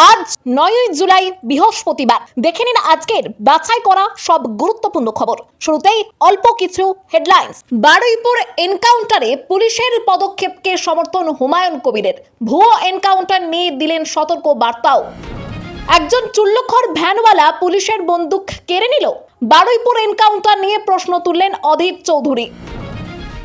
আজ 9ই জুলাই বৃহস্পতিবার। দেখে নিন আজকের বাছাই করা সব গুরুত্বপূর্ণ খবর। শুরুতেই অল্প কিছু হেডলাইন্স। বারুইপুর এনকাউন্টারে পুলিশের পদক্ষেপকে সমর্থন হুমায়ুন কবিরের। ভুয়ো এনকাউন্টার নিয়ে দিলেন সতর্ক বার্তাও। একজন চুল্লুখর ভ্যানওয়ালা পুলিশের বন্দুক কেড়ে নিল। বারুইপুর এনকাউন্টার নিয়ে প্রশ্ন তুললেন অধীর চৌধুরী।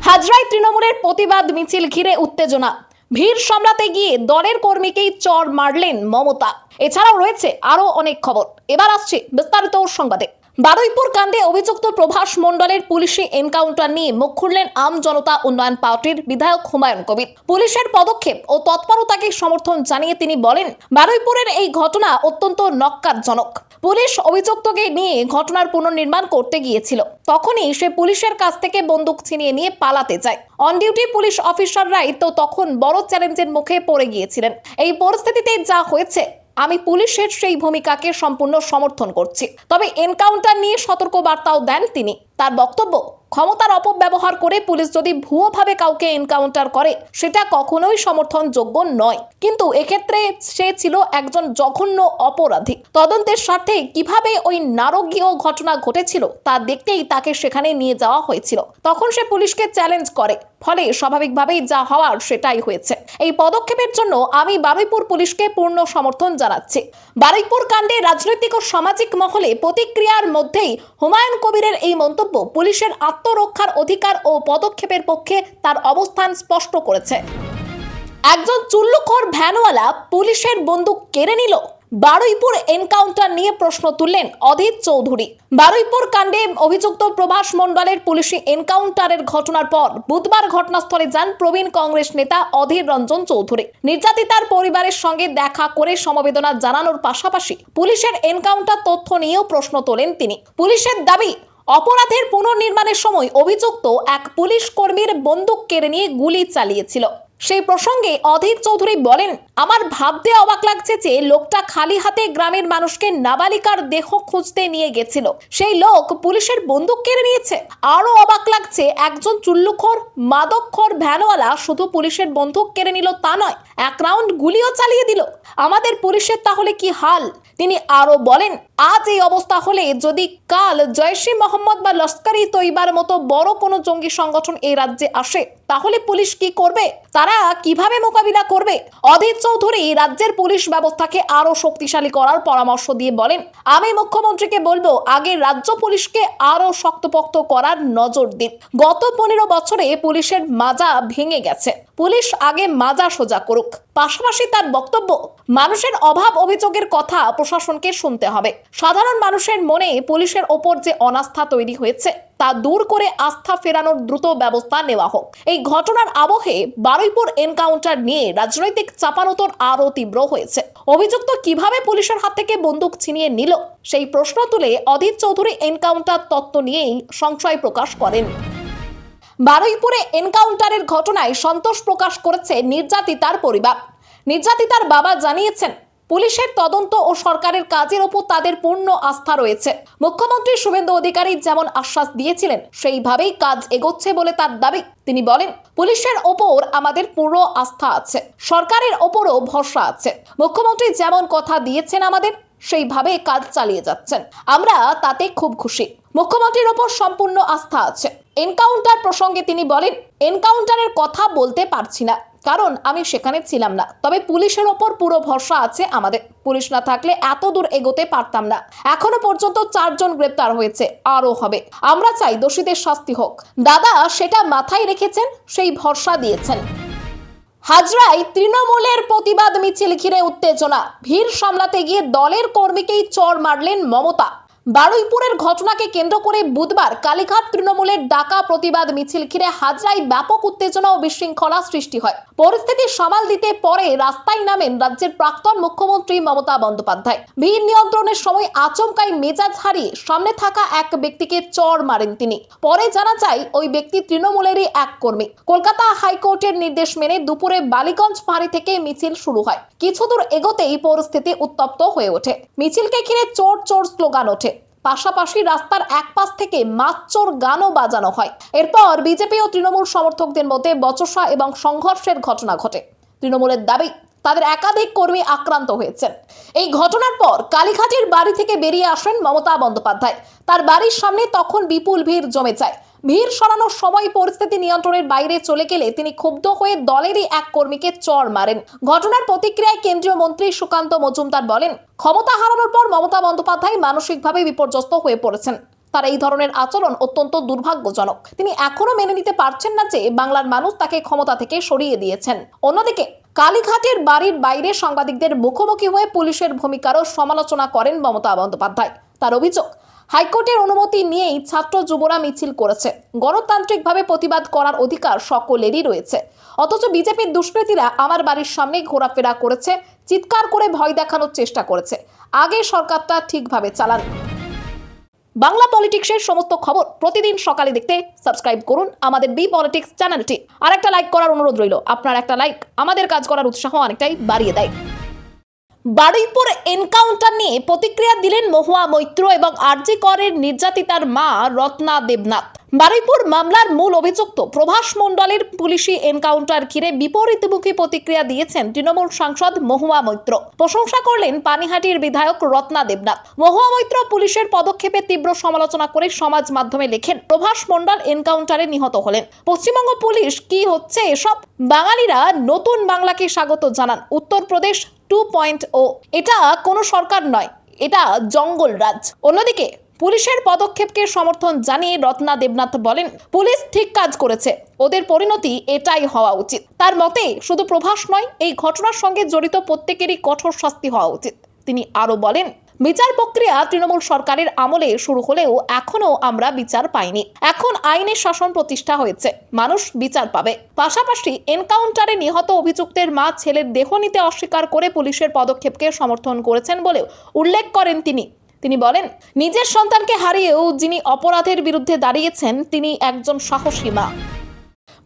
হাজরায় তৃণমূলের প্রতিবাদ মিছিল ঘিরে উত্তেজনা। ভিড় সামলাতে গিয়ে দলের কর্মীকেই চড় মারলেন মমতা। এছাড়াও রয়েছে আরো অনেক খবর। এবার আসছে বিস্তারিত সংবাদে। বারুইপুর কাণ্ডে অভিযুক্ত প্রভাস মণ্ডলের পুলিশি এনকাউন্টার নিয়ে মুখ খুললেন আম জনতা উন্নয়ন পার্টির বিধায়ক হুমায়ুন কবির। পুলিশের পদক্ষেপ ও তৎপরতাকে সমর্থন জানিয়ে তিনি বলেন, বারুইপুরের এই ঘটনা অত্যন্ত নক্কারজনক। পুলিশ অভিযুক্তকে নিয়ে ঘটনার পুনর্নির্মাণ করতে গিয়েছিল। তখনই সে পুলিশের কাছ থেকে বন্দুক ছিনিয়ে নিয়ে পালাতে যায়। অন ডিউটি পুলিশ অফিসাররাই তো তখন বড় চ্যালেঞ্জের মুখে পড়ে গিয়েছিলেন। এই পরিস্থিতিতে যা হয়েছে, আমি পুলিশের সেই ভূমিকাকে সম্পূর্ণ সমর্থন করছি। তবে এনকাউন্টার নিয়ে সতর্ক বার্তাও দেন তিনি। তার বক্তব্য, ক্ষমতার অপব্যবহার করে পুলিশ যদি ভুয়োভাবে কাউকে এনকাউন্টার করে সেটা কখনোই সমর্থনযোগ্য নয়। কিন্তু এক্ষেত্রে সে ছিল একজন জঘন্য অপরাধী। তদন্তের স্বার্থে কিভাবে ওই নারকীয় ঘটনা ঘটেছিল তা দেখতেই তাকে সেখানে নিয়ে যাওয়া হয়েছিল। তখন সে পুলিশকে চ্যালেঞ্জ করে, ফলে স্বাভাবিকভাবেই যা হওয়ার সেটাই হয়েছে। এই পদক্ষেপের জন্য আমি বারুইপুর পুলিশকে পূর্ণ সমর্থন জানাচ্ছি। বারুইপুর কাণ্ডে রাজনৈতিক ও সামাজিক মহলে প্রতিক্রিয়ার মধ্যেই হুমায়ুন কবিরের এই মন্তব্য পুলিশের আত্মরক্ষার অধিকার ও পদক্ষেপের পক্ষে তার অবস্থান স্পষ্ট করেছে। একজন চুল্লুখর ভ্যানওয়ালা পুলিশের বন্দুক কেড়ে নিল। বারুইপুর এনকাউন্টার নিয়ে প্রশ্ন তুললেন অধীর চৌধুরী। বারুইপুর কাণ্ডে অভিযুক্ত প্রভাস মণ্ডলের পুলিশি এনকাউন্টারের ঘটনার পর বুধবার ঘটনাস্থলে যান প্রবীণ কংগ্রেস নেতা অধীর রঞ্জন চৌধুরী। নির্যাতিতার পরিবারের সঙ্গে দেখা করে সমবেদনা জানানোর পাশাপাশি পুলিশের এনকাউন্টার তথ্য নিয়েও প্রশ্ন তোলেন তিনি। পুলিশের দাবি, অপরাধের পুনর্নির্মাণের সময় অভিযুক্ত এক পুলিশ কর্মীর বন্দুক কেড়ে নিয়ে গুলি চালিয়েছিল। সেই প্রসঙ্গে অধীর চৌধুরী বলেন, আমার ভাবতে অবাক লাগছে যে লোকটা খালি হাতে গ্রামের মানুষকে নাবালিকার দেহ খুঁজতে নিয়ে গেছিল, সেই লোক পুলিশের বন্দুক কেড়ে নিয়েছে। আরো অবাক লাগছে, একজন চুল্লুখোর মাদকখোর ভ্যানওয়ালা শুধু পুলিশের বন্দুক কেড়ে নিল তা নয়, এক রাউন্ড গুলিও চালিয়ে দিল। আমাদের পুলিশের তাহলে কি হাল? তিনি আরো বলেন, আজ এই অবস্থা হলে যদি কাল জৈশ-ই মোহাম্মদ বা লস্কর-ই তৈবার মতো বড় কোনো জঙ্গি সংগঠন এই রাজ্যে আসে, তাহলে পুলিশ কি করবে? তারা কিভাবে মোকাবিলা করবে? অধীর চৌধুরী রাজ্যের পুলিশ ব্যবস্থাকে আরো শক্তিশালী করার পরামর্শ দিয়ে বলেন, আমি মুখ্যমন্ত্রীকে বলবো আগে রাজ্য পুলিশকে আরো শক্তপোক্ত করার নজর দিন। গত 15 বছরে পুলিশের মাজা ভেঙে গেছে, পুলিশ আগে মাজা সোজা করুক। পাশাপাশি তার বক্তব্য, মানুষের অভাব অভিযোগের কথা প্রশাসনকে শুনতে হবে। সাধারণ মানুষের মনে পুলিশের ওপর যে অনাস্থা তৈরি হয়েছে তা দূর করে আস্থা ফেরানোর দ্রুত ব্যবস্থা নেওয়া হোক। এই ঘটনার আবহে বারুইপুর এনকাউন্টার নিয়ে রাজনৈতিক চাপানোতর আরো তীব্র হয়েছে। অভিযুক্ত কিভাবে পুলিশের হাত থেকে বন্দুক ছিনিয়ে নিল সেই প্রশ্ন তুলে অধীর চৌধুরী এনকাউন্টার তত্ত্ব নিয়েই সংশয় প্রকাশ করেন। বারুইপুরে এনকাউন্টারের ঘটনায় সন্তোষ প্রকাশ করেছে নির্যাতিতার পরিবার। নির্যাতিতার বাবা জানিয়েছেন, পুলিশের তদন্ত ও সরকারের কাজের ওপর তাদের পূর্ণ আস্থা রয়েছে। মুখ্যমন্ত্রী শুভেন্দু অধিকারী যেমন আশ্বাস দিয়েছিলেন সেইভাবেই কাজ এগোচ্ছে বলে তার দাবি। তিনি বলেন, পুলিশের ওপর আমাদের পুরো আস্থা আছে, সরকারের ওপরও ভরসা আছে। মুখ্যমন্ত্রী যেমন কথা দিয়েছেন আমাদের, সেইভাবে কাজ চালিয়ে যাচ্ছেন। আমরা তাতে খুব খুশি। মুখ্যমন্ত্রীর ওপর সম্পূর্ণ আস্থা আছে। এনকাউন্টার প্রসঙ্গে তিনি বলেন, এনকাউন্টারের কথা বলতে পারছি না, কারণ আমি সেখানে ছিলাম না। তবে পুলিশের ওপর পুরো ভরসা আছে আমাদের। পুলিশ না থাকলে এত দূর এগোতে পারতাম না। এখনো পর্যন্ত 4 জন গ্রেপ্তার হয়েছে, আরো হবে। আমরা চাই দোষীদের শাস্তি হোক। দাদা সেটা মাথায় রেখেছেন, সেই ভরসা দিয়েছেন। হাজরায় তৃণমূলের প্রতিবাদ মিছিল ঘিরে উত্তেজনা। ভিড় সামলাতে গিয়ে দলের কর্মীকেই চড় মারলেন মমতা। বারুইপুরের ঘটনাকে কেন্দ্র করে বুধবার কালীঘাট তৃণমূলের ডাকা প্রতিবাদ মিছিল ঘিরে হাজরায় ব্যাপক উত্তেজনা ও বিশৃঙ্খলা সৃষ্টি হয়। পরিস্থিতি সামাল দিতে পরে রাস্তায় নামেন রাজ্যের প্রাক্তন মুখ্যমন্ত্রী মমতা বন্দ্যোপাধ্যায়। ভিড় নিয়ন্ত্রণের সময় আচমকাই মেজাজ হারিয়ে সামনে থাকা এক ব্যক্তিকে চড় মারেন তিনি। পরে জানা যায় ওই ব্যক্তি তৃণমূলেরই এক কর্মী। কলকাতা হাইকোর্টের নির্দেশ মেনে দুপুরে বালিগঞ্জ ফাঁড়ি থেকে মিছিল শুরু হয়। কিছু দূর এগোতেই পরিস্থিতি উত্তপ্ত হয়ে ওঠে। মিছিলকে ঘিরে চোর চোর স্লোগান ওঠে। পাশাপাশি রাস্তার এক পাশ থেকে মাতচোর গানও বাজানো হয়। এরপর বিজেপি ও তৃণমূল সমর্থকদের মধ্যে বচসা এবং সংঘর্ষের ঘটনা ঘটে। তৃণমূলের দাবি, তাদের একাধিক কর্মী আক্রান্ত হয়েছেন। এই ঘটনার পর কালীঘাটের বাড়ি থেকে বেরিয়ে আসেন মমতা বন্দ্যোপাধ্যায়। তার বাড়ির সামনে তখন বিপুল ভিড় জমে যায়। ভিড় সরানোর সময় পরিস্থিতি নিয়ন্ত্রণের বাইরে চলে গেলে তিনি ক্ষুব্ধ হয়ে দলেরই এক কর্মীকে চড় মারেন। ঘটনার প্রতিক্রিয়ায় কেন্দ্রীয় মন্ত্রী সুকান্ত মজুমদার বলেন, ক্ষমতা হারানোর পর মমতা বন্দ্যোপাধ্যায় মানসিকভাবে বিপর্যস্ত হয়ে পড়েছেন। তার এই ধরনের আচরণ অত্যন্ত দুর্ভাগ্যজনক। তিনি এখনো মেনে নিতে পারছেন না যে বাংলার মানুষ তাকে ক্ষমতা থেকে সরিয়ে দিয়েছেন। অন্যদিকে কালীঘাটের বাড়ির বাইরে সাংবাদিকদের মুখোমুখি হয়ে পুলিশের ভূমিকারও সমালোচনা করেন মমতা বন্দ্যোপাধ্যায়। তার অভিযোগ, হাইকোর্টের অনুমতি নিয়েই ছাত্র যুবরা মিছিল করেছে। গণতান্ত্রিকভাবে প্রতিবাদ করার অধিকার সকলেরই রয়েছে, অথচ বিজেপির দুষ্কৃতীরা আমার বাড়ির সামনে ঘোরাফেরা করেছে, চিৎকার করে ভয় দেখানোর চেষ্টা করেছে। আগে সরকারটা ঠিকভাবে চালান। বাংলা পলিটিক্সের সমস্ত খবর প্রতিদিন সকালে দেখতে সাবস্ক্রাইব করুন আমাদের বি পলিটিক্স চ্যানেলটি। আর একটা লাইক করার অনুরোধ রইল। আপনার একটা লাইক আমাদের কাজ করার উৎসাহ অনেকটাই বাড়িয়ে দেয়। বারুইপুর এনকাউন্টার নিয়ে প্রতিক্রিয়া দিলেন মহুয়া মৈত্র এবং আরজি করের নির্যাতিতার মা রত্না দেবনাথ। বারুইপুর মামলার মূল অভিযুক্ত প্রভাস মণ্ডলের পুলিশি এনকাউন্টার ঘিরে বিপরীতমুখী প্রতিক্রিয়া দিয়েছেন তৃণমূল সাংসদ মহুয়া মৈত্র। প্রশংসা করলেন পানিহাটির বিধায়ক রত্না দেবনাথ। মহুয়া মৈত্র পুলিশের পদক্ষেপে তীব্র সমালোচনা করে সমাজ মাধ্যমে লেখেন, প্রভাস মণ্ডল এনকাউন্টারে নিহত হলেন। পশ্চিমবঙ্গ পুলিশ কি হচ্ছে এসব? বাঙালিরা নতুন বাংলাকে স্বাগত জানান। উত্তরপ্রদেশ 2.0। এটা কোনো সরকার নয়, এটা জঙ্গল রাজ। অন্যদিকে পুলিশের পদক্ষেপকে সমর্থন জানিয়ে রত্না দেবনাথ বলেন, পুলিশ ঠিক কাজ করেছে, ওদের পরিণতি এটাই হওয়া উচিত। তার মতে শুধু প্রভাস নয়, এই ঘটনার সঙ্গে জড়িত প্রত্যেকেরই কঠোর শাস্তি হওয়া উচিত। তিনি আরো বলেন, বিচার প্রক্রিয়া তৃণমূল সরকারের আমলে শুরু হলেও এখনো আমরা বিচার পাইনি। এখন আইনের শাসন প্রতিষ্ঠা হয়েছে, মানুষ বিচার পাবে। পাশাপাশি এনকাউন্টারে নিহত অভিযুক্তের মা ছেলের দেহ নিতে অস্বীকার করে পুলিশের পদক্ষেপকে সমর্থন করেছেন বলেও উল্লেখ করেন তিনি বলেন, নিজের সন্তানকে হারিয়েও যিনি অপরাধের বিরুদ্ধে দাঁড়িয়েছেন তিনি একজন সাহসী মা।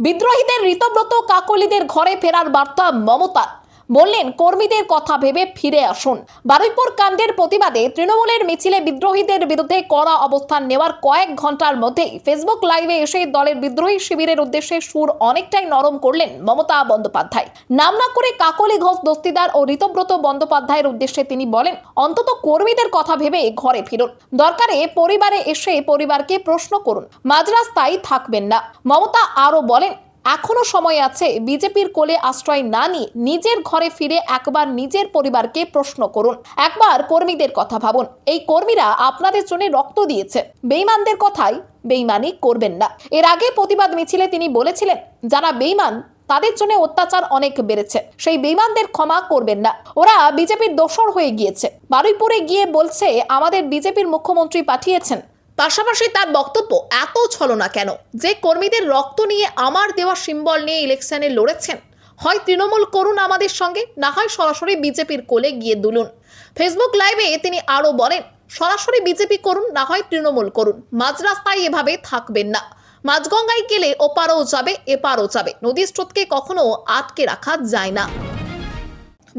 বিদ্রোহীদের ঋতব্রত কাকলিদের ঘরে ফেরার বার্তা মমতা। বললেন, কর্মীদের কথা ভেবে ফিরে আসুন। বারুইপুর কাণ্ডের প্রতিবাদে তৃণমূলের মিছিলে বিদ্রোহীদের বিরুদ্ধে কড়া অবস্থান নেওয়ার কয়েক ঘন্টার মধ্যেই ফেসবুক লাইভে এসে দলের বিদ্রোহী শিবিরের উদ্দেশ্যে সুর অনেকটাই নরম করলেন মমতা বন্দ্যোপাধ্যায়। নাম না করে কাকলি ঘোষ দস্তিদার ও ঋতব্রত বন্দ্যোপাধ্যায়ের উদ্দেশ্যে তিনি বলেন, অন্তত কর্মীদের কথা ভেবে ঘরে ফিরুন। দরকারে পরিবারে এসে পরিবারকে প্রশ্ন করুন, মাঝ রাস্তায় থাকবেন না। মমতা আরো বলেন, এখনো সময় আছে। বিজেপির কোলে আশ্রয় না নিয়ে নিজের ঘরে ফিরে একবার নিজের পরিবারকে প্রশ্ন করুন, একবার কর্মীদের কথা ভাবুন। এই কর্মীরা আপনাদের জন্য রক্ত দিয়েছে। বেঈমানদের কথাই বেঈমানি করবেন না। এর আগে প্রতিবাদ মিছিলে তিনি বলেছিলেন, যারা বেঈমান তাদের জন্য অত্যাচার অনেক বেড়েছে, সেই বেঈমানদের ক্ষমা করবেন না। ওরা বিজেপির দোসর হয়ে গিয়েছে। বারুইপুরে গিয়ে বলছে আমাদের বিজেপির মুখ্যমন্ত্রী পাঠিয়েছেন। পাশাপাশি তার বক্তব্য, এত ছলনা কেন? যে কর্মীদের রক্ত নিয়ে আমার দেওয়া সিম্বল নিয়ে ইলেকশনে লড়েছেন, হয় তৃণমূল করুন আমাদের সঙ্গে, না হয় সরাসরি বিজেপির কোলে গিয়ে দুলুন। ফেসবুক লাইভে তিনি আরো বলেন, সরাসরি বিজেপি করুন, না হয় তৃণমূল করুন। মাঝ রাস্তায় এভাবে থাকবেন না। মাঝগঙ্গায় গেলে ওপারও যাবে এপারও যাবে। নদীর স্রোতকে কখনো আটকে রাখা যায় না।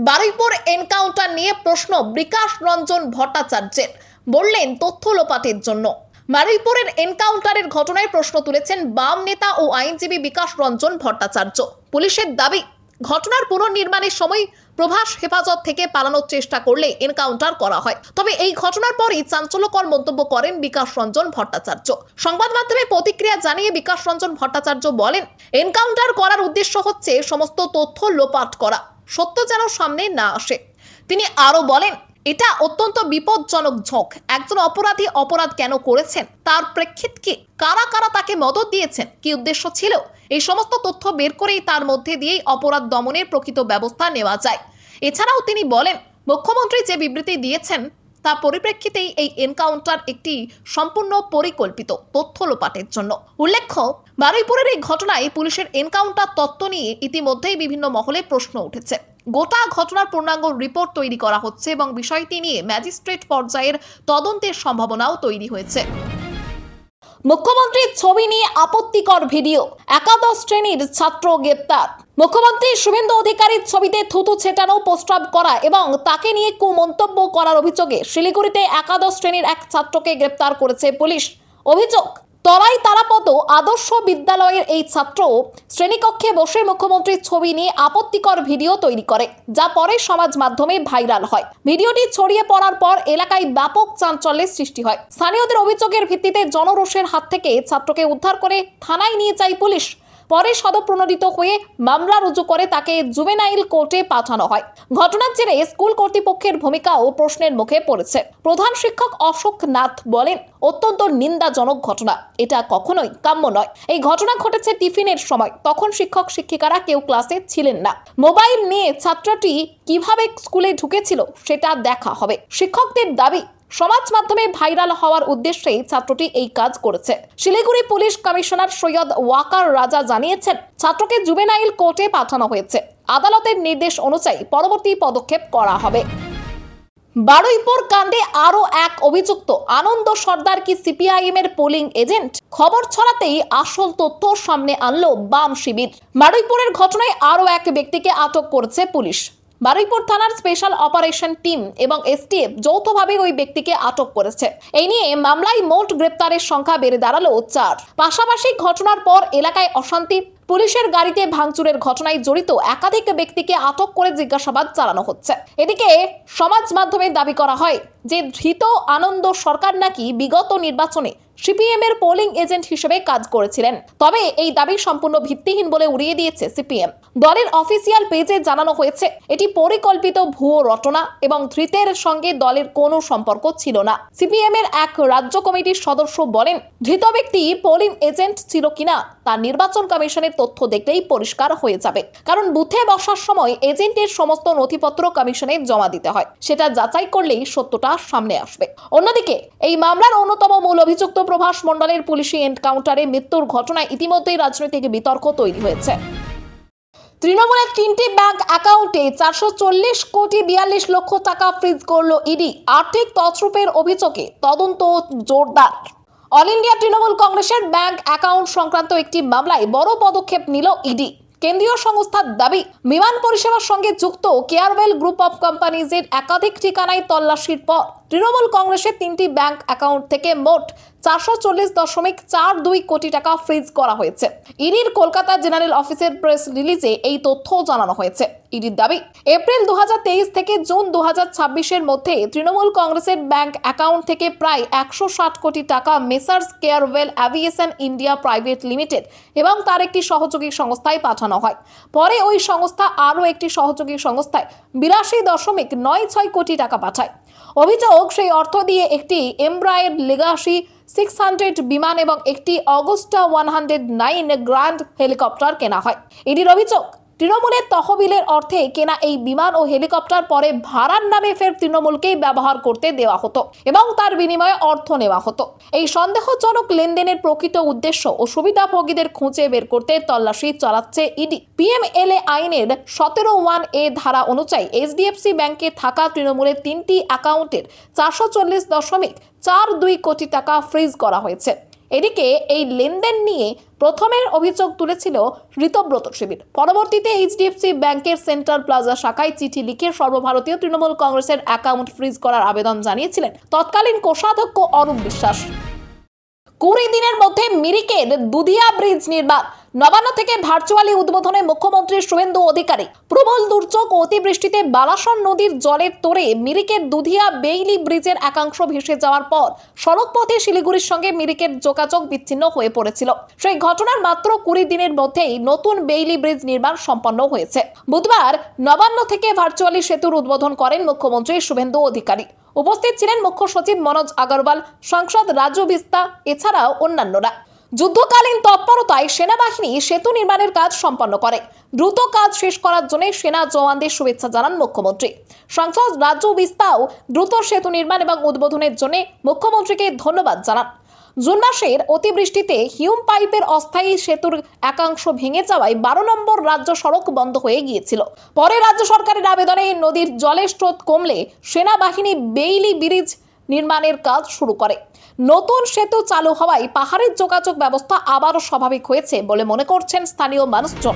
বারুইপুর এনকাউন্টার নিয়ে প্রশ্ন বিকাশ রঞ্জন ভট্টাচার্যের। বললেন, তথ্য লোপাটের জন্য। বারুইপুরের এনকাউন্টারের ঘটনায় প্রশ্ন তুলেছেন বাম নেতা ও আইনজীবী বিকাশ রঞ্জন ভট্টাচার্য। পুলিশের দাবি, ঘটনার পুনর্নির্মাণের সময় প্রভাস হেফাজত থেকে পালানোর চেষ্টা করলে এনকাউন্টার করা হয়। তবে এই ঘটনার পরই চাঞ্চল্যকর মন্তব্য করেন বিকাশ রঞ্জন ভট্টাচার্য। সংবাদ মাধ্যমে প্রতিক্রিয়া জানিয়ে বিকাশ রঞ্জন ভট্টাচার্য বলেন, এনকাউন্টার করার উদ্দেশ্য হচ্ছে সমস্ত তথ্য লোপাট করা, সত্য যেন সামনে না আসে। তিনি আরো বলেন, এটা অত্যন্ত বিপজ্জনক ঝোঁক। একজন অপরাধী অপরাধ কেন করেছেন, তার প্রেক্ষিত কি, কারা কারা তাকে মদত দিয়েছেন, কি উদ্দেশ্য ছিল, এই সমস্ত তথ্য বের করেই তার মধ্যে দিয়েই অপরাধ দমনের প্রকৃত ব্যবস্থা নেওয়া যায়। এছাড়াও তিনি বলেন, মুখ্যমন্ত্রী যে বিবৃতি দিয়েছেন তার পরিপ্রেক্ষিতেই এই এনকাউন্টার একটি সম্পূর্ণ পরিকল্পিত তথ্য লোপাটের জন্য। উল্লেখ্য, বারুইপুরের এই ঘটনায় পুলিশের এনকাউন্টার তত্ত্ব নিয়ে ইতিমধ্যেই বিভিন্ন মহলে প্রশ্ন উঠেছে। গোটা ঘটনার পূর্ণাঙ্গ রিপোর্ট তৈরি করা হচ্ছে এবং বিষয়টি নিয়ে ম্যাজিস্ট্রেট পর্যায়ের তদন্তের সম্ভাবনাও তৈরি হয়েছে। মুখ্যমন্ত্রীর ছবি নিয়ে আপত্তিকর ভিডিও, একাদশ শ্রেণীর ছাত্র গ্রেপ্তার। মুখ্যমন্ত্রী শুভেন্দু অধিকারীর ছবিতে থুতু ছেটানো, প্রস্রাব করা এবং তাকে নিয়ে কুমন্তব্য করার অভিযোগে শিলিগুড়িতে একাদশ শ্রেণীর এক ছাত্রকে গ্রেপ্তার করেছে পুলিশ। অভিযোগ, তরাই তারাপদ আদর্শ বিদ্যালয়ের এই ছাত্র শ্রেণীকক্ষে বসে মুখ্যমন্ত্রীর ছবি নিয়ে আপত্তিকর ভিডিও তৈরি করে, যা পরে সমাজ মাধ্যমে ভাইরাল হয়। ভিডিওটি ছড়িয়ে পড়ার পর এলাকায় ব্যাপক চাঞ্চল্যের সৃষ্টি হয়। স্থানীয়দের অভিযোগের ভিত্তিতে জনরোষের হাত থেকে ছাত্রকে উদ্ধার করে থানায় নিয়ে যায় পুলিশ। পরে সদপ্রণোদিত হয়ে মামলা রুজু করে তাকে জুভেনাইল কোর্টে পাঠানো হয়। ঘটনার জেরে স্কুল কর্তৃপক্ষের ভূমিকাও প্রশ্নের মুখে পড়েছে। প্রধান শিক্ষক অশোক নাথ বলেন, অত্যন্ত নিন্দাজনক ঘটনা, এটা কখনোই কাম্য নয়। এই ঘটনা ঘটেছে টিফিনের সময়, তখন শিক্ষক শিক্ষিকারা কেউ ক্লাসে ছিলেন না। মোবাইল নিয়ে ছাত্রটি কিভাবে স্কুলে ঢুকেছিল সেটা দেখা হবে। শিক্ষকদের দাবি, সমাজ মাধ্যমে ভাইরাল হওয়ার উদ্দেশ্যে ছাত্রটি এই কাজ করেছে। শিলিগুড়ি পুলিশ কমিশনার সৈয়দ ওয়াকার রাজা জানিয়েছেন, ছাত্রকে জুভেনাইল কোর্টে পাঠানো হয়েছে। আদালতের নির্দেশ অনুযায়ী পরবর্তী পদক্ষেপ করা হবে। বারুইপুর কাণ্ডে আরো এক অভিযুক্ত আনন্দ সর্দার কি সিপিআইএম এর পোলিং এজেন্ট? খবর ছড়াতেই আসল তথ্য সামনে আনলো বাম শিবির। বারুইপুরের ঘটনায় আরো এক ব্যক্তিকে আটক করেছে পুলিশ। বারুইপুর থানার স্পেশাল অপারেশন টিম এবং এসটিএফ যৌথভাবে ওই ব্যক্তিকে আটক করেছে। এই নিয়ে মামলায় মোট গ্রেপ্তারের সংখ্যা বেড়ে দাঁড়ালো 4। পাশাপাশি ঘটনার পর এলাকায় অশান্তি, পুলিশের গাড়িতে ভাঙচুরের ঘটনায় জড়িত একাধিক ব্যক্তিকে আটক করে জিজ্ঞাসাবাদ চালানো হচ্ছে। এদিকে সমাজ মাধ্যমে দাবি করা হয় যে ধৃত আনন্দ সরকার নাকি বিগত নির্বাচনে সিপিএম এর পোলিং এজেন্ট হিসেবে কাজ করেছিলেন। তবে এই দাবি সম্পূর্ণ ভিত্তিহীন বলে উড়িয়ে দিয়েছে সিপিএম। দলের অফিসিয়াল পেজে জানানো হয়েছে, এটি পরিকল্পিত ভুয়ো রটনা এবং ধৃতের সঙ্গে দলের কোনো সম্পর্ক ছিল না। সিপিএম এর এক রাজ্য কমিটির সদস্য বলেন, ধৃত ব্যক্তি পোলিং এজেন্ট ছিল কিনা তা নির্বাচন কমিশনের তথ্য দেখলেই পরিষ্কার হয়ে যাবে। কারণ বুথে বসার সময় এজেন্টের সমস্ত নথিপত্র কমিশনে জমা দিতে হয়, সেটা যাচাই করলেই সত্যটা সামনে আসবে। অন্যদিকে এই মামলার অন্যতম মূল অভিযুক্ত প্রভাস মণ্ডলের পুলিশি এনকাউন্টারে মৃত্যুর ঘটনায় ইতিমধ্যেই রাজনৈতিক বিতর্ক তৈরি হয়েছে। তৃণমূলের 3টি ব্যাংক অ্যাকাউন্টে 440 কোটি 42 লক্ষ টাকা ফ্রিজ করল ইডি। আর্থিক তছরূপের অভিযোগে তদন্ত জোরদার। অল ইন্ডিয়া তৃণমূল কংগ্রেসের ব্যাংক অ্যাকাউন্ট সংক্রান্ত একটি মামলায় বড় পদক্ষেপ নিল ইডি। কেন্দ্রীয় সংস্থার দাবি, বিমান পরিষেবার সঙ্গে যুক্ত কেয়ারওয়েল গ্রুপ অফ কোম্পানিজের একাধিক ঠিকানায় তল্লাশির পর তৃণমূল কংগ্রেসের 3টি ব্যাংক অ্যাকাউন্ট থেকে মোট 440.42 কোটি টাকা ফ্রিজ করা হয়েছে। ইডির কলকাতা জেনারেল অফিসের প্রেস রিলিজে এই তথ্য জানানো হয়েছে। ইডির দাবি, এপ্রিল 2023 থেকে জুন 2026-এর মধ্যে তৃণমূল কংগ্রেসের ব্যাংক অ্যাকাউন্ট থেকে প্রায় 160 কোটি টাকা Messrs Carewell aviation India private limited এবং তার একটি সহযোগী সংস্থায় পাঠানো হয়। পরে ওই সংস্থা আরও একটি সহযোগী সংস্থায় 82.96 কোটি টাকা পাঠায়। অভিযোগ, সেই অর্থ দিয়ে একটি এমব্রায়ের লেগাসি 600 বিমান এবং একটি অগস্টা 109 গ্র্যান্ড হেলিকপ্টার কেনা হয়। ইডির অভিযোগ, তৃণমূলের তহবিলের অর্থে কেনা এই বিমান ও হেলিকপ্টার পরে ভাড়ার নামে ফের তৃণমূলকেই ব্যবহার করতে দেওয়া হতো এবং তার বিনিময়ে অর্থ নেওয়া হতো। এই সন্দেহজনক লেনদেনের প্রকৃত উদ্দেশ্য ও সুবিধাভোগীদের খুঁজে বের করতে তল্লাশি চালাচ্ছে ইডি। পিএমএলএ আইনের 17(1)(a) ধারা অনুযায়ী এইচডিএফসি ব্যাংকে থাকা তৃণমূলের 3টি অ্যাকাউন্টের 440.42 কোটি টাকা ফ্রিজ করা হয়েছে। এদিকে এই লেনদেন নিয়ে প্রথমের অভিযোগ তুলেছিল ঋতব্রত শিবির। পরবর্তীতে এইচডিএফসি ব্যাংকের সেন্ট্রাল প্লাজা শাখায় চিঠি লিখে সর্বভারতীয় তৃণমূল কংগ্রেসের অ্যাকাউন্ট ফ্রিজ করার আবেদন জানিয়েছিলেন তৎকালীন কোষাধ্যক্ষ অরূপ বিশ্বাস। 20 দিনের মধ্যে মিরিকের দুধিয়া ব্রিজ নির্মাণ। নবান্ন থেকে ভার্চুয়ালি উদ্বোধনে মুখ্যমন্ত্রী শুভেন্দু অধিকারী। প্রবল দুর্যোগ ও অতিবৃষ্টিতে বালাসন নদীর জলের তোড়ে মিরিকের দুধিয়া বেইলি ব্রিজের একাংশ ভেসে যাওয়ার পর সড়কপথে শিলিগুড়ির সঙ্গে মিরিকের যোগাযোগ বিচ্ছিন্ন হয়ে পড়েছিল। সেই ঘটনার মাত্র 20 দিনের মধ্যেই নতুন বেইলি ব্রিজ নির্মাণ সম্পন্ন হয়েছে। বুধবার নবান্ন থেকে ভার্চুয়ালি সেতুর উদ্বোধন করেন মুখ্যমন্ত্রী শুভেন্দু অধিকারী। উপস্থিত ছিলেন মুখ্য সচিব মনোজ আগরওয়াল, সাংসদ রাজু বিস্তা এছাড়াও অন্যান্যরা। যুদ্ধকালীন তৎপরতায় সেনাবাহিনী সেতু নির্মাণের কাজ সম্পন্ন করে। দ্রুত কাজ শেষ করার জন্য সেনা জওয়ানদের শুভেচ্ছা জানান মুখ্যমন্ত্রী। সাংসদ রাজু বিস্তাও দ্রুত সেতু নির্মাণ এবং উদ্বোধনের জন্য মুখ্যমন্ত্রীকে ধন্যবাদ জানান। জুন মাসের অতিবৃষ্টিতে হিউম পাইপের অস্থায়ী সেতুর একাংশ ভেঙে যাওয়ায় 12 নম্বর রাজ্য সড়ক বন্ধ হয়ে গিয়েছিল। পরে রাজ্য সরকারের আবেদনে নদীর জলের স্রোত কমলে সেনাবাহিনী বেইলি ব্রিজ নির্মাণের কাজ শুরু করে। নতুন সেতু চালু হওয়ায় পাহাড়ের যোগাযোগ ব্যবস্থা আবারও স্বাভাবিক হয়েছে বলে মনে করছেন স্থানীয় মানুষজন।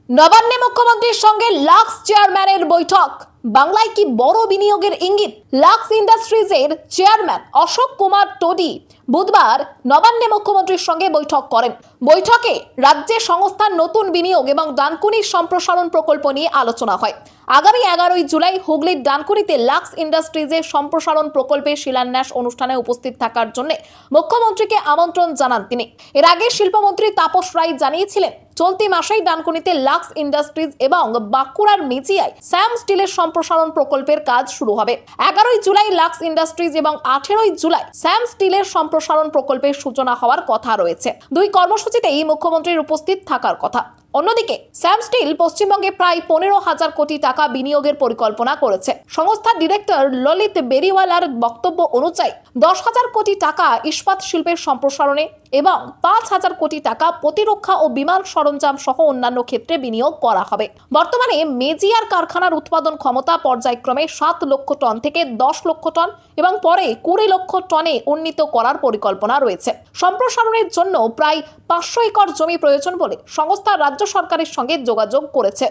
নবান্নে মুখ্যমন্ত্রীর সঙ্গে লাক্স চেয়ারম্যানের বৈঠক। বাংলায় কি বড় বিনিয়োগের ইঙ্গিত? লাক্স ইন্ডাস্ট্রিজের চেয়ারম্যান অশোক কুমার টোডি বুধবার নবান্নে মুখ্যমন্ত্রীর সঙ্গে বৈঠক করেন। বৈঠকে রাজ্যে সংস্থার নতুন বিনিয়োগ এবং ডানকুনি সম্প্রসারণ প্রকল্প নিয়ে আলোচনা হয়। আগামী 11 জুলাই হুগলির ডানকুনিতে লাক্স ইন্ডাস্ট্রিজের সম্প্রসারণ প্রকল্পের শিলান্যাস অনুষ্ঠানে উপস্থিত থাকার জন্য মুখ্যমন্ত্রীকে আমন্ত্রণ জানান তিনি। এর আগে শিল্পমন্ত্রী তাপস রায় জানিয়েছিলেন, চলতি মাসেই ডানকুনিতে লাক্স ইন্ডাস্ট্রিজ এবং বাঁকুড়ার মেচিয়ায় স্যাম স্টিলের সম্প্রসারণ প্রকল্পের কাজ শুরু হবে। 11 জুলাই লাক্স ইন্ডাস্ট্রিজ এবং 18 জুলাই স্যাম স্টিলের সম্প্রসারণ প্রকল্পের সূচনা হওয়ার কথা রয়েছে। দুই কর্মসূচিতেই মুখ্যমন্ত্রীর উপস্থিত থাকার কথা। অন্যদিকে স্যাম স্টিল পশ্চিমবঙ্গে প্রায় 15,000 কোটি টাকা বিনিয়োগের পরিকল্পনা করেছে। সংস্থার ডিরেক্টর ললিত বেরিওয়ালার বক্তব্য অনুযায়ী 10,000 কোটি টাকা ইস্পাত শিল্পের সম্প্রসারণে এবং 5,000 কোটি টাকা প্রতিরক্ষা ও বিমান সরঞ্জাম সহ অন্যান্য ক্ষেত্রে বিনিয়োগ করা হবে। বর্তমানে মেজিয়ার কারখানার উৎপাদন ক্ষমতা পর্যায়ক্রমে 7 লক্ষ টন থেকে 10 লক্ষ টন এবং পরে 20 লক্ষ টনে উন্নীত করার পরিকল্পনা রয়েছে। সম্প্রসারণের জন্য প্রায় 500 একর জমি প্রয়োজন বলে সংস্থা রাজ্য সরকারের সঙ্গে যোগাযোগ করেছে।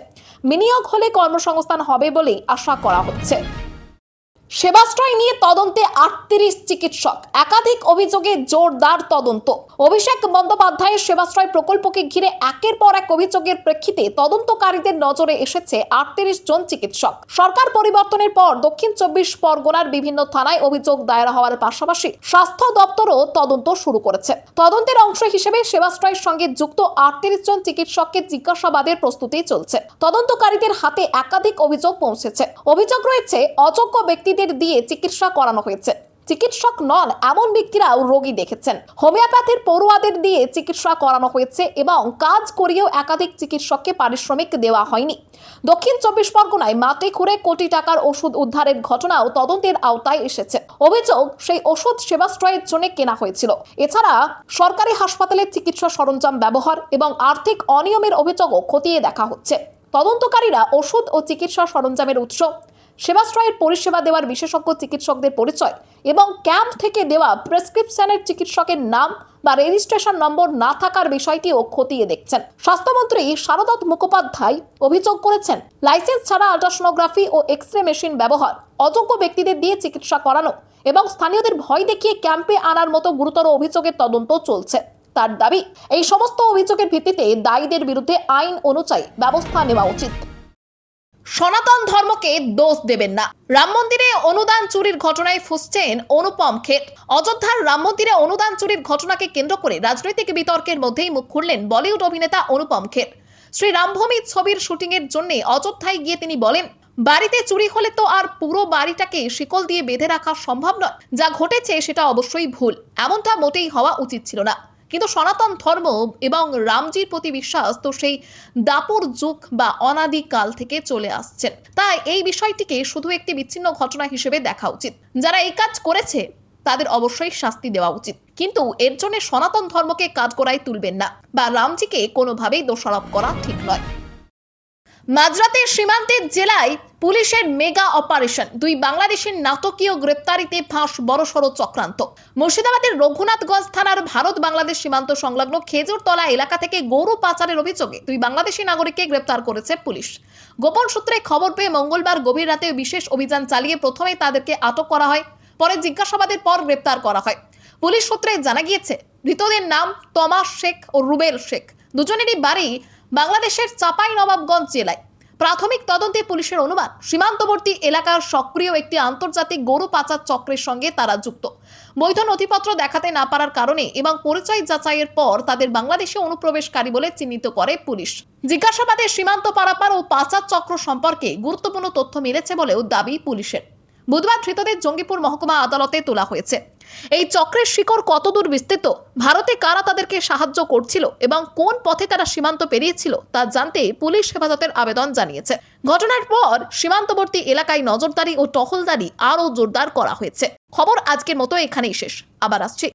বিনিয়োগ হলে কর্মসংস্থান হবে বলেই আশা করা হচ্ছে। সেবাশ্রয় নিয়ে তদন্তে 38 চিকিৎসক, একাধিক অভিযোগে জোরদার তদন্ত। অভিষেক বন্দ্যোপাধ্যায়ের সেবাশ্রয় প্রকল্পকে ঘিরে একের পর এক অভিযোগের প্রেক্ষিতে তদন্তকারীদের নজরে এসেছে 38 জন চিকিৎসক। সরকার পরিবর্তনের পর দক্ষিণ 24 পরগনার বিভিন্ন থানায় অভিযোগ দায়ের হওয়ার পাশাপাশি স্বাস্থ্য দপ্তরও তদন্ত শুরু করেছে। তদন্তের অংশ হিসেবে সেবাশ্রয়ের সঙ্গে যুক্ত 38 জন চিকিৎসককে জিজ্ঞাসাবাদের প্রস্তুতি চলছে। তদন্তকারীদের হাতে একাধিক অভিযোগ পৌঁছেছে। অভিযোগ রয়েছে অযোগ্য ব্যক্তিদের দিয়ে চিকিৎসা করানো হয়েছে। চিকিৎসক নন এমন ব্যক্তিরাও রোগী দেখেছেন। হোমিওপ্যাথির পড়ুয়াদের দিয়ে চিকিৎসা করানো হয়েছে এবং কাজ করিয়েও একাধিক চিকিৎসককে পারিশ্রমিক দেওয়া হয়নি। দক্ষিণ 24 পরগনায় মাটি খুঁড়ে কোটি টাকার ওষুধ উদ্ধারের ঘটনাও তদন্তের আওতায় এসেছে। অভিযোগ, সেই ওষুধ সেবাশ্রয়ের জন্য কেনা হয়েছিল। এছাড়া সরকারি হাসপাতালের চিকিৎসা সরঞ্জাম ব্যবহার এবং আর্থিক অনিয়মের অভিযোগও খতিয়ে দেখা হচ্ছে। তদন্তকারীরা ওষুধ ও চিকিৎসা সরঞ্জামের উৎস, সেবাশ্রয়ের পরিষেবা দেওয়ার বিশেষজ্ঞ চিকিৎসকদের পরিচয় এবং ক্যাম্প থেকে দেওয়া প্রেসক্রিপশনের চিকিৎসকের নাম বা রেজিস্ট্রেশন নম্বর না থাকার বিষয়টিও খতিয়ে দেখছেন। স্বাস্থ্যমন্ত্রী শারদত্ত মুখোপাধ্যায় অভিযোগ করেছেন, লাইসেন্স ছাড়া আল্ট্রাসোনোগ্রাফি ও এক্স-রে মেশিন ব্যবহার, অযোগ্য ব্যক্তিদের দিয়ে চিকিৎসা করানো এবং স্থানীয়দের ভয় দেখিয়ে ক্যাম্পে আনার মতো গুরুতর অভিযোগের তদন্ত চলছে। তার দাবি, এই সমস্ত অভিযোগের ভিত্তিতে দায়ীদের বিরুদ্ধে আইন অনুযায়ী ব্যবস্থা নেওয়া উচিত। সনাতন ধর্মকে দোষ দেবেন না। রাম মন্দিরে অনুদান চুরির ঘটনায় ফুঁসছেন অনুপম খের। অযোধ্যার রাম মন্দিরে অনুদান চুরির ঘটনাকে কেন্দ্র করে রাজনৈতিক বিতর্কের মধ্যেই মুখ খুললেন বলিউড অভিনেতা অনুপম খের। শ্রী রামভূমি ছবির শুটিং এর জন্য অযোধ্যায় গিয়ে তিনি বলেন, বাড়িতে চুরি হলে তো আর পুরো বাড়িটাকে শিকল দিয়ে বেঁধে রাখা সম্ভব নয়। যা ঘটেছে সেটা অবশ্যই ভুল, এমনটা মোটেই হওয়া উচিত ছিল না। কিন্তু সনাতন ধর্ম এবং রামজির প্রতি বিশ্বাস তো সেই দাপর যুগ বা অনাদিকাল থেকে চলে আসছেন। তাই এই বিষয়টিকে শুধু একটি বিচ্ছিন্ন ঘটনা হিসেবে দেখা উচিত। যারা এই কাজ করেছে তাদের অবশ্যই শাস্তি দেওয়া উচিত, কিন্তু এর জন্য সনাতন ধর্মকে কাঠগড়ায় তুলবেন না বা রামজিকে কোনোভাবেই দোষারোপ করা ঠিক নয়। মাঝরাতে সীমান্তের জেলায় পুলিশের মেগা অপারেশন, দুই বাংলাদেশের নাটকীয় গ্রেপ্তারিতে ফাঁস বড়সড় চক্রান্ত। মুর্শিদাবাদের রঘুনাথগঞ্জ থানার ভারত বাংলাদেশ সীমান্ত সংলগ্ন খেজুরতলা এলাকা থেকে গরু পাচারের অভিযোগে দুই বাংলাদেশি নাগরিককে গ্রেপ্তার করেছে পুলিশ। গোপন সূত্রে খবর পেয়ে মঙ্গলবার গভীর রাতে বিশেষ অভিযান চালিয়ে প্রথমে তাদেরকে আটক করা হয়, পরে জিজ্ঞাসাবাদের পর গ্রেপ্তার করা হয়। পুলিশ সূত্রে জানা গিয়েছে, ধৃতদের নাম তমাস শেখ ও রুবেল শেখ। দুজনেরই বাড়ি বাংলাদেশের চাঁপাইনবাবগঞ্জ জেলায়। প্রাথমিক তদন্তে পুলিশের অনুমান, সীমান্তবর্তী এলাকার সক্রিয় একটি আন্তর্জাতিক গরু পাচার চক্রের সঙ্গে তারা যুক্ত। বৈধ নথিপত্র দেখাতে না পারার কারণে এবং পরিচয় যাচাইয়ের পর তাদের বাংলাদেশে অনুপ্রবেশকারী বলে চিহ্নিত করে পুলিশ। জিজ্ঞাসাবাদে সীমান্ত পারাপার ও পাচার চক্র সম্পর্কে গুরুত্বপূর্ণ তথ্য মিলেছে বলেও দাবি পুলিশের। বুধবার ধৃতদের জঙ্গিপুর মহকুমা আদালতে তোলা হয়েছে। এই চক্রের শিকড় কতদূর বিস্তৃত, ভারতে কারা তাদেরকে সাহায্য করছিল এবং কোন পথে তারা সীমান্ত পেরিয়েছিল তা জানতে পুলিশ হেফাজতের আবেদন জানিয়েছে। ঘটনার পর সীমান্তবর্তী এলাকায় নজরদারি ও টহলদারি আরও জোরদার করা হয়েছে। খবর আজকের মতো এখানেই শেষ, আবার আসছে।